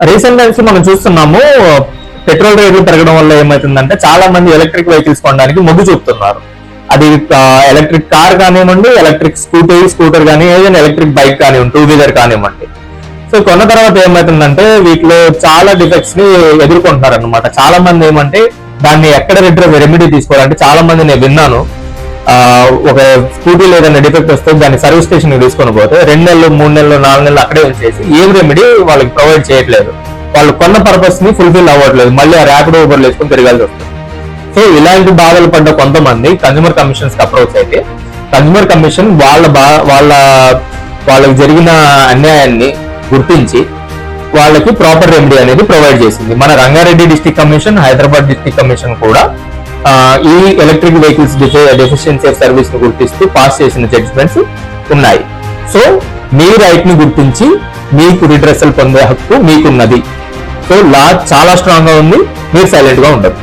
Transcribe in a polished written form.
Recent times మనం చూస్తున్నాము, petrol రేట్లు పెరగడం వల్ల ఏమవుతుందంటే చాలా మంది ఎలక్ట్రిక్ వెహికల్స్ కొనడానికి మొగ్గు చూపుతున్నారు. అది ఎలక్ట్రిక్ కార్ కానివ్వండి, ఎలక్ట్రిక్ స్కూటర్ కానీ, ఏదైనా ఎలక్ట్రిక్ బైక్ కానివ్వండి, 2 వీలర్ కానివ్వండి. సో కొన్న తర్వాత ఏమవుతుందంటే వీటిలో చాలా డిఫెక్ట్స్ ని ఎదుర్కొంటున్నారు అనమాట. చాలా మంది ఏమంటే దాన్ని ఎక్కడ రెమెడీ తీసుకోవాలంటే, చాలా మంది నేను విన్నాను, ఒక స్కూటీలో ఏదైనా డిఫెక్ట్ వస్తే దాన్ని సర్వీస్ స్టేషన్ కి తీసుకొని పోతే 2 నెలలు 3 నెలలు 4 నెలలు అక్కడే ఉంచేసి ఏం రెమెడీ వాళ్ళకి ప్రొవైడ్ చేయట్లేదు. వాళ్ళు కొన్న పర్పస్ ని ఫుల్ఫిల్ అవ్వట్లేదు, మళ్ళీ ఆ ర్యాపిడో ఊబర్లు వేసుకొని తిరగాల్సి వస్తుంది. సో ఇలాంటి బాధలు పడ్డ కొంతమంది కన్స్యూమర్ కమిషన్స్ కి అప్రోచ్ అయితే కన్స్యూమర్ కమిషన్ వాళ్ళకి జరిగిన అన్యాయాన్ని గుర్తించి వాళ్ళకి ప్రాపర్ రెమెడీ అనేది ప్రొవైడ్ చేసింది. మన Rangareddy district commission, Hyderabad district commission కూడా ఈ electric vehicles deficiency of service ను గుర్తిస్తూ పాస్ చేసిన జడ్జిమెంట్స్ ఉన్నాయి. సో మీ రైట్ ని గుర్తించి మీకు రిడ్రెసల్ పొందే హక్కు మీకున్నది. సో లా చాలా స్ట్రాంగ్ గా ఉంది, మీరు సైలెంట్ గా ఉండదు.